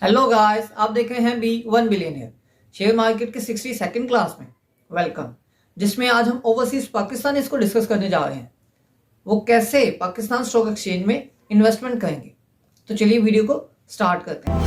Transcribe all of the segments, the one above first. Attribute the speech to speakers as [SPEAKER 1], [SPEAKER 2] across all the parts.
[SPEAKER 1] Hello guys, आप देख रहे हैं be one billionaire share market के 62nd क्लास में। वेलकम। जिसमें आज हम ओवरसीज पाकिस्तान इसको डिस्कस करने जा रहे हैं, वो कैसे पाकिस्तान स्टॉक एक्सचेंज में इन्वेस्टमेंट करेंगे। तो चलिए वीडियो को स्टार्ट करते हैं।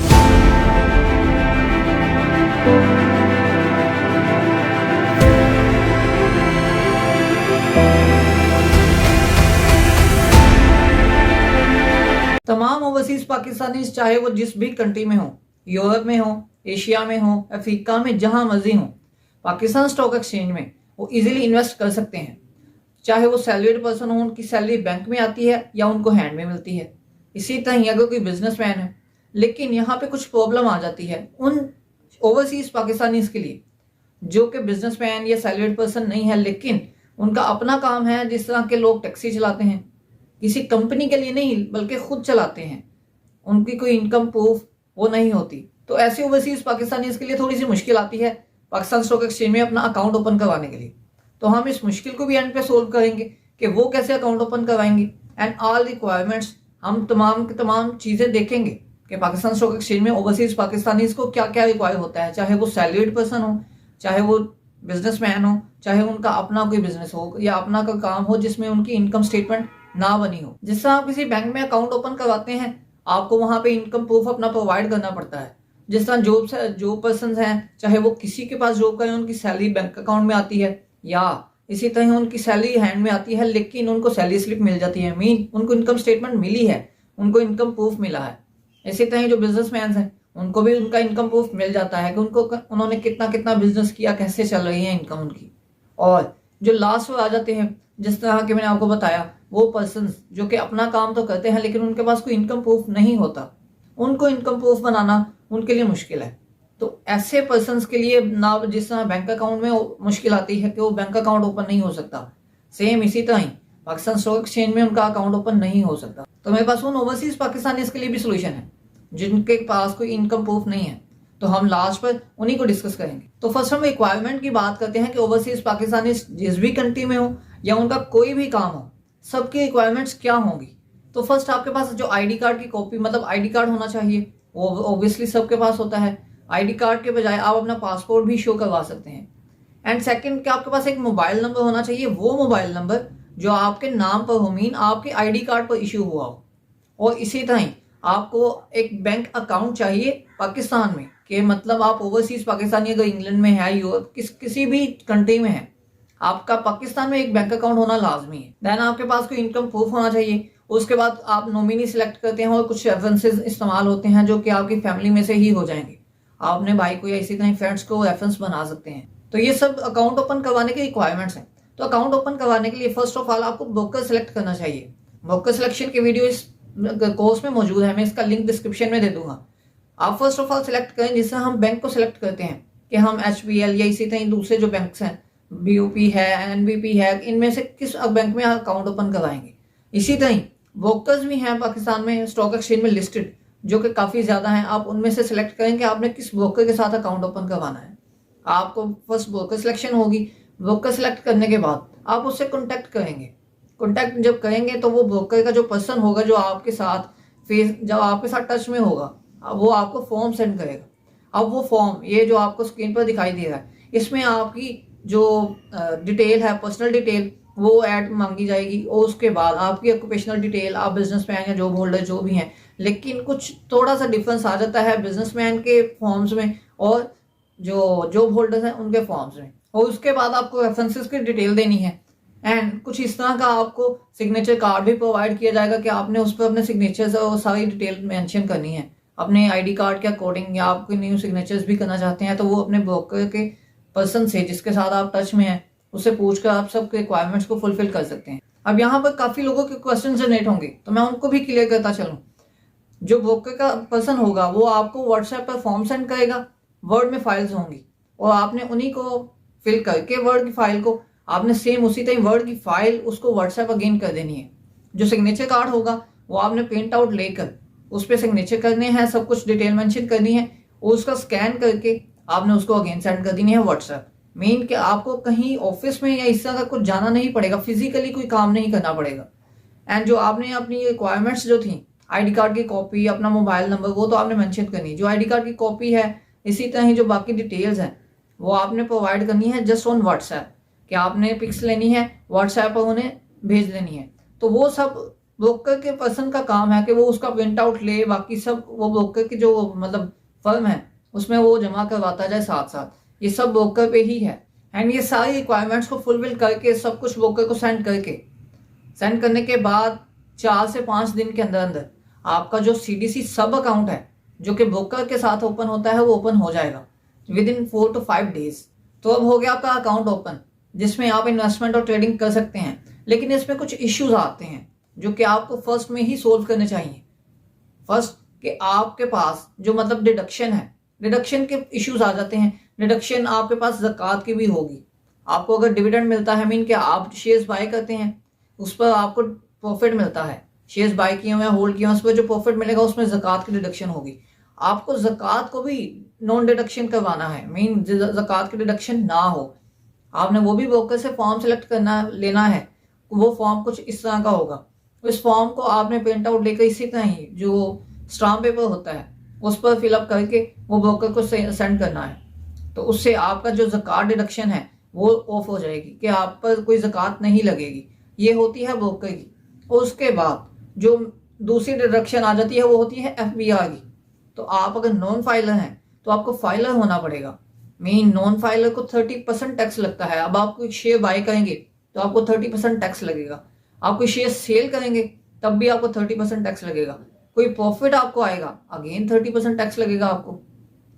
[SPEAKER 1] तमाम ओवरसीज पाकिस्तानी चाहे वो जिस भी कंट्री में हो, यूरोप में हो, एशिया में हो, अफ्रीका में, जहां मर्जी हो, पाकिस्तान स्टॉक एक्सचेंज में वो इजीली इन्वेस्ट कर सकते हैं। चाहे वो सैलरीड पर्सन हो, उनकी सैलरी बैंक में आती है या उनको हैंड में मिलती है। इसी तरह अगर कोई बिजनेसमैन है, लेकिन यहाँ पे कुछ प्रॉब्लम आ जाती है उन ओवरसीज पाकिस्तानीज के लिए जो कि बिजनेसमैन या सैलरीड पर्सन नहीं है, लेकिन उनका अपना काम है। जिस तरह के लोग टैक्सी चलाते हैं, किसी कंपनी के लिए नहीं बल्कि खुद चलाते हैं, उनकी कोई इनकम प्रूफ वो नहीं होती। तो ऐसे ओवरसीज पाकिस्तानी के लिए थोड़ी सी मुश्किल आती है पाकिस्तान स्टॉक एक्सचेंज में अपना अकाउंट ओपन करवाने के लिए। तो हम इस मुश्किल को भी एंड पे सोल्व करेंगे कि वो कैसे अकाउंट ओपन करवाएंगे, एंड ऑल रिक्वायरमेंट्स हम तमाम की तमाम चीजें देखेंगे कि पाकिस्तान स्टॉक एक्सचेंज में ओवरसीज पाकिस्तानी को क्या क्या रिक्वायर होता है। चाहे वो सैलरीड पर्सन हो, चाहे वो बिजनेसमैन हो, चाहे उनका अपना कोई बिजनेस हो या अपना कोई काम हो जिसमें उनकी इनकम स्टेटमेंट ना बनी हो। जिस तरह आप किसी बैंक में अकाउंट ओपन करवाते हैं, आपको वहां पे इनकम प्रूफ अपना प्रोवाइड करना पड़ता है। जिस तरह जॉब पर्सन हैं, चाहे वो किसी के पास जॉब करें, उनकी सैलरी बैंक अकाउंट में आती है या इसी तरह उनकी सैलरी हैंड में आती है, लेकिन उनको सैलरी स्लिप मिल जाती है, मीन उनको इनकम स्टेटमेंट मिली है, उनको इनकम प्रूफ मिला है। इसी तरह जो बिजनेसमैन हैं, उनको भी उनका इनकम प्रूफ मिल जाता है कि उनको उन्होंने कितना कितना बिजनेस किया, कैसे चल रही है इनकम उनकी। और जो लास्ट में आ जाते हैं, जिस तरह के मैंने आपको बताया, वो पर्सन जो कि अपना काम तो करते हैं लेकिन उनके पास कोई इनकम प्रूफ नहीं होता, उनको इनकम प्रूफ बनाना उनके लिए मुश्किल है। तो ऐसे पर्सन के लिए ना जिस तरह बैंक अकाउंट में मुश्किल आती है कि वो बैंक अकाउंट ओपन नहीं हो सकता, सेम इसी तरह ही पाकिस्तान स्टॉक एक्सचेंज में उनका अकाउंट ओपन नहीं हो सकता। तो मेरे पास उन ओवरसीज पाकिस्तानी के लिए भी सोल्यूशन है जिनके पास कोई इनकम प्रूफ नहीं है। तो हम लास्ट पर उन्हीं को डिस्कस करेंगे। तो फर्स्ट हम रिक्वायरमेंट की बात करते हैं कि ओवरसीज पाकिस्तानी जिस भी कंट्री में हो या उनका कोई भी काम हो, सबकी रिक्वायरमेंट्स क्या होंगी। तो फर्स्ट आपके पास जो आईडी कार्ड की कॉपी, मतलब आईडी कार्ड होना चाहिए, वो ऑब्वियसली सबके पास होता है। आईडी कार्ड के बजाय आप अपना पासपोर्ट भी शो करवा सकते हैं। एंड सेकंड, क्या आपके पास एक मोबाइल नंबर होना चाहिए, वो मोबाइल नंबर जो आपके नाम पर हो, मीन आपके आईडी कार्ड पर इश्यू हुआ हो। और इसी तरह आपको एक बैंक अकाउंट चाहिए पाकिस्तान में, कि मतलब आप ओवरसीज पाकिस्तानी अगर इंग्लैंड में है, यूरोप किसी भी कंट्री में है, आपका पाकिस्तान में एक बैंक अकाउंट होना लाजमी है। देन आपके पास कोई इनकम प्रूफ होना चाहिए। उसके बाद आप नॉमिनी सिलेक्ट करते हैं और कुछ रेफरेंसेस इस्तेमाल होते हैं जो कि आपकी फैमिली में से ही हो जाएंगे। आप अपने भाई को या इसी तरह फ्रेंड्स को रेफरेंस बना सकते हैं। तो ये सब अकाउंट ओपन करवाने के रिक्वायरमेंट्स हैं। तो अकाउंट ओपन करवाने के लिए फर्स्ट ऑफ ऑल आपको ब्रोकर सेलेक्ट करना चाहिए। ब्रोकर सिलेक्शन की वीडियो इस कोर्स में मौजूद है, मैं इसका लिंक डिस्क्रिप्शन में दे दूंगा। आप फर्स्ट ऑफ ऑल सिलेक्ट करें, जिससे हम बैंक को सिलेक्ट करते हैं कि हम HBL या इसी तरह दूसरे जो बैंक्स हैं, BOP है, NBP है, इनमें से किस बैंक में अकाउंट ओपन करवाएंगे। इसी तरह ब्रोकर्स भी हैं पाकिस्तान में स्टॉक एक्सचेंज में लिस्टेड, जो कि काफ़ी ज़्यादा हैं। आप उनमें से सिलेक्ट करें कि आपने किस ब्रोकर के साथ अकाउंट ओपन करवाना है। आपको फर्स्ट ब्रोकर सिलेक्शन होगी। ब्रोकर सिलेक्ट करने के बाद आप उससे कॉन्टैक्ट करेंगे। कॉन्टैक्ट जब करेंगे तो वो ब्रोकर का जो पर्सन होगा, जो आपके साथ टच में होगा, वो आपको फॉर्म सेंड करेगा। अब वो फॉर्म, ये जो आपको स्क्रीन पर दिखाई दे रहा है, इसमें आपकी जो डिटेल है, पर्सनल डिटेल, वो ऐड मांगी जाएगी। और उसके बाद आपकी ऑक्यूपेशनल डिटेल, आप बिजनेसमैन या जॉब होल्डर जो भी हैं, लेकिन कुछ थोड़ा सा डिफरेंस आ जाता है बिजनेसमैन के फॉर्म्स में और जो जॉब होल्डर्स हैं उनके फॉर्म्स में। और उसके बाद आपको रेफरेंसेस की डिटेल देनी है। एंड कुछ इस तरह का आपको सिग्नेचर कार्ड भी प्रोवाइड किया जाएगा कि आपने उस पर अपने सिग्नेचर्स और सारी डिटेल मेंशन करनी है अपने आईडी कार्ड के अकॉर्डिंग। या आप कोई न्यू सिग्नेचर्स भी करना चाहते हैं तो वो अपने ब्रोकर के पर्सन से, जिसके साथ आप टच में हैं, उससे पूछकर आप सब रिक्वायरमेंट्स को फुलफिल कर सकते हैं। अब यहाँ पर काफी लोगों के क्वेश्चन जनरेट होंगे, तो मैं उनको भी क्लियर करता चलूँ। जो ब्रोकर का पर्सन होगा वो आपको व्हाट्सएप पर फॉर्म सेंड करेगा, वर्ड में फाइल्स होंगी, और आपने उन्हीं को फिल करके वर्ड की फाइल को आपने सेम उसी तरह वर्ड की फाइल उसको व्हाट्सएप अगेन कर देनी है। जो सिग्नेचर कार्ड होगा वो आपने प्रिंट आउट लेकर उस पर सिग्नेचर करने हैं, सब कुछ डिटेल मेंशन करनी है, और उसका स्कैन करके आपने उसको अगेन सेंड कर देनी है व्हाट्सएप। मेन कि आपको कहीं ऑफिस में या इस तरह का कुछ जाना नहीं पड़ेगा, फिजिकली कोई काम नहीं करना पड़ेगा। एंड जो आपने अपनी रिक्वायरमेंट्स जो थी आईडी कार्ड की कॉपी, अपना मोबाइल नंबर, वो तो आपने मेंशन करनी। जो आईडी कार्ड की कॉपी है, इसी तरह ही जो बाकी डिटेल्स हैं वो आपने प्रोवाइड करनी है जस्ट ऑन व्हाट्सएप, कि आपने पिक्स लेनी है, व्हाट्सएप पर उन्हें भेज देनी है। तो वो सब ब्रोकर के पर्सन का काम है कि वो उसका प्रिंट आउट ले, बाकी सब वो ब्रोकर की जो मतलब फर्म है उसमें वो जमा करवाता जाए साथ साथ, ये सब ब्रोकर पे ही है। एंड ये सारी रिक्वायरमेंट्स को फुलफिल करके सब कुछ ब्रोकर को सेंड करने के बाद 4 से 5 दिन के अंदर अंदर आपका जो CDC सब अकाउंट है जो कि ब्रोकर के साथ ओपन होता है वो ओपन हो जाएगा विद इन 4 to 5 डेज। तो अब हो गया आपका अकाउंट ओपन, जिसमें आप इन्वेस्टमेंट और ट्रेडिंग कर सकते हैं। लेकिन इसमें कुछ इश्यूज आते हैं जो कि आपको फर्स्ट में ही सोल्व करने चाहिए। फर्स्ट कि आपके पास जो मतलब डिडक्शन है, डिडक्शन के इश्यूज आ जाते हैं। डिडक्शन आपके पास ज़कात की भी होगी। आपको अगर डिविडेंड मिलता है, मीन कि आप शेयर्स बाय करते हैं, उस पर आपको प्रॉफिट मिलता है, शेयर्स बाय किए हुए होल्ड किए हुए, उस पर जो प्रॉफिट मिलेगा उसमें ज़कात की डिडक्शन होगी। आपको ज़कात को भी नॉन डिडक्शन करवाना है, मीन ज़कात की डिडक्शन ना हो। आपने वो भी ब्रोकर से फॉर्म सेलेक्ट लेना है। वो फॉर्म कुछ इस तरह का होगा। इस फॉर्म को आपने प्रिंट आउट लेकर इसी तरह ही जो स्टाम्प पेपर होता है उस पर फिलअप करके वो ब्रोकर को सेंड करना है। तो उससे आपका जो ज़कात डिडक्शन है वो ऑफ हो जाएगी, कि आप पर कोई ज़कात नहीं लगेगी। ये होती है ब्रोकर की। और उसके बाद जो दूसरी डिडक्शन आ जाती है वो होती है FBR की। तो आप अगर नॉन फाइलर हैं तो आपको फाइलर होना पड़ेगा। मीन नॉन फाइलर को 30% टैक्स लगता है। अब आप कोई शेयर बाय करेंगे तो आपको 30% टैक्स लगेगा। आप कोई शेयर सेल करेंगे तब भी आपको 30% टैक्स लगेगा। कोई प्रॉफिट आपको आएगा, अगेन 30% टैक्स लगेगा आपको।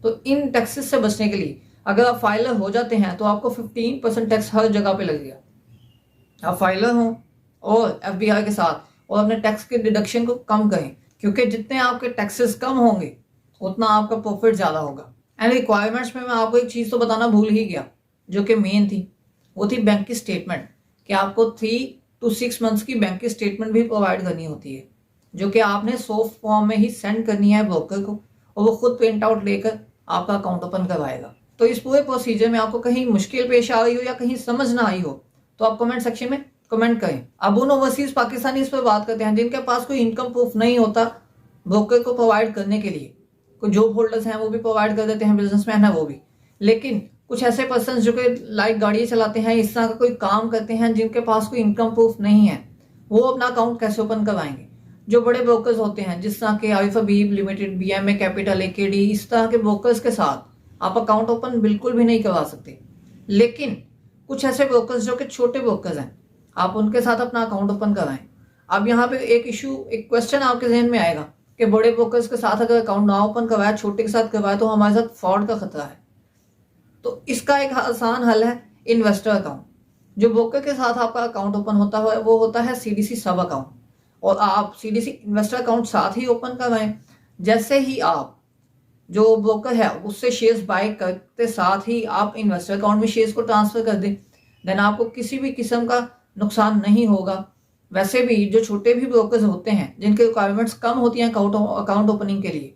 [SPEAKER 1] तो इन टैक्सेस से बचने के लिए अगर आप फाइलर हो जाते हैं तो आपको 15% टैक्स हर जगह पे लगेगा। आप फाइलर हो और FBR के साथ, और अपने टैक्स के डिडक्शन को कम करें, क्योंकि जितने आपके टैक्सेस कम होंगे उतना आपका प्रॉफिट ज़्यादा होगा। एंड रिक्वायरमेंट्स में मैं आपको एक चीज़ तो बताना भूल ही गया जो कि मेन थी, वो थी बैंक की स्टेटमेंट। कि आपको 3 to 6 मंथ्स की बैंक की स्टेटमेंट भी प्रोवाइड करनी होती है, जो कि आपने सॉफ्ट फॉर्म में ही सेंड करनी है ब्रोकर को, और वो खुद प्रिंट आउट लेकर आपका अकाउंट ओपन करवाएगा। तो इस पूरे प्रोसीजर में आपको कहीं मुश्किल पेश आ रही हो या कहीं समझ ना आई हो तो आप कमेंट सेक्शन में कमेंट करें। अब उन ओवरसीज पाकिस्तानी इस पर बात करते हैं जिनके पास कोई इनकम प्रूफ नहीं होता ब्रोकर को प्रोवाइड करने के लिए। कोई जॉब होल्डर्स हैं वो भी प्रोवाइड कर देते हैं, बिजनेसमैन है वो भी। लेकिन कुछ ऐसे पर्सन जो कि लाइक गाड़ियाँ चलाते हैं, इस तरह का कोई काम करते हैं, जिनके पास कोई इनकम प्रूफ नहीं है, वो अपना अकाउंट कैसे ओपन करवाएंगे? जो बड़े ब्रोकर्स होते हैं जिस तरह के आरिफ हबीब लिमिटेड, BMA कैपिटल, AKD, इस तरह के ब्रोकर्स के साथ आप अकाउंट ओपन बिल्कुल भी नहीं करवा सकते। लेकिन कुछ ऐसे ब्रोकर्स जो कि छोटे ब्रोकर्स हैं, आप उनके साथ अपना अकाउंट ओपन करवाएं। अब यहाँ पे एक क्वेश्चन आपके जहन में आएगा कि बड़े ब्रोकर्स के साथ अगर अकाउंट ना ओपन करवाया, छोटे के साथ करवाया, तो हमारे साथ फ्रॉड का खतरा है। तो इसका एक आसान हल है इन्वेस्टर अकाउंट। जो ब्रोकर के साथ आपका अकाउंट ओपन होता है वो होता है CDC सब अकाउंट, और आप CDC इन्वेस्टर अकाउंट साथ ही ओपन करवाएं। जैसे ही आप जो ब्रोकर है उससे शेयर्स बाय करते साथ ही आप इन्वेस्टर अकाउंट में शेयर्स को ट्रांसफर कर दें, देन आपको किसी भी किस्म का नुकसान नहीं होगा। वैसे भी जो छोटे भी ब्रोकर्स होते हैं जिनके रिक्वायरमेंट्स कम होती हैं अकाउंट ओपनिंग के लिए,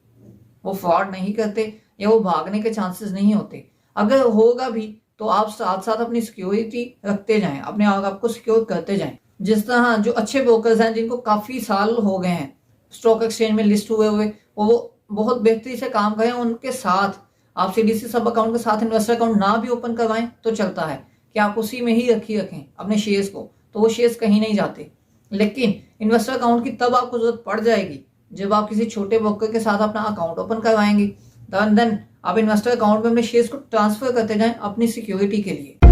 [SPEAKER 1] वो फ्रॉड नहीं करते या वो भागने के चांसेस नहीं होते। अगर होगा भी तो आप साथ साथ अपनी सिक्योरिटी रखते जाएं, अपने आप को सिक्योर करते जाएं। जिस तरह जो अच्छे ब्रोकर्स हैं जिनको काफ़ी साल हो गए हैं स्टॉक एक्सचेंज में लिस्ट हुए वो बहुत बेहतरी से काम करें, उनके साथ आप CDC सब अकाउंट के साथ इन्वेस्टर अकाउंट ना भी ओपन करवाएं तो चलता है, कि आप उसी में ही रखें अपने शेयर्स को, तो वो शेयर्स कहीं नहीं जाते। लेकिन इन्वेस्टर अकाउंट की तब आपको जरूरत पड़ जाएगी जब आप किसी छोटे ब्रोकर के साथ अपना अकाउंट ओपन करवाएंगे। देन आप इन्वेस्टर अकाउंट में अपने शेयर्स को ट्रांसफर करते जाएं अपनी सिक्योरिटी के लिए।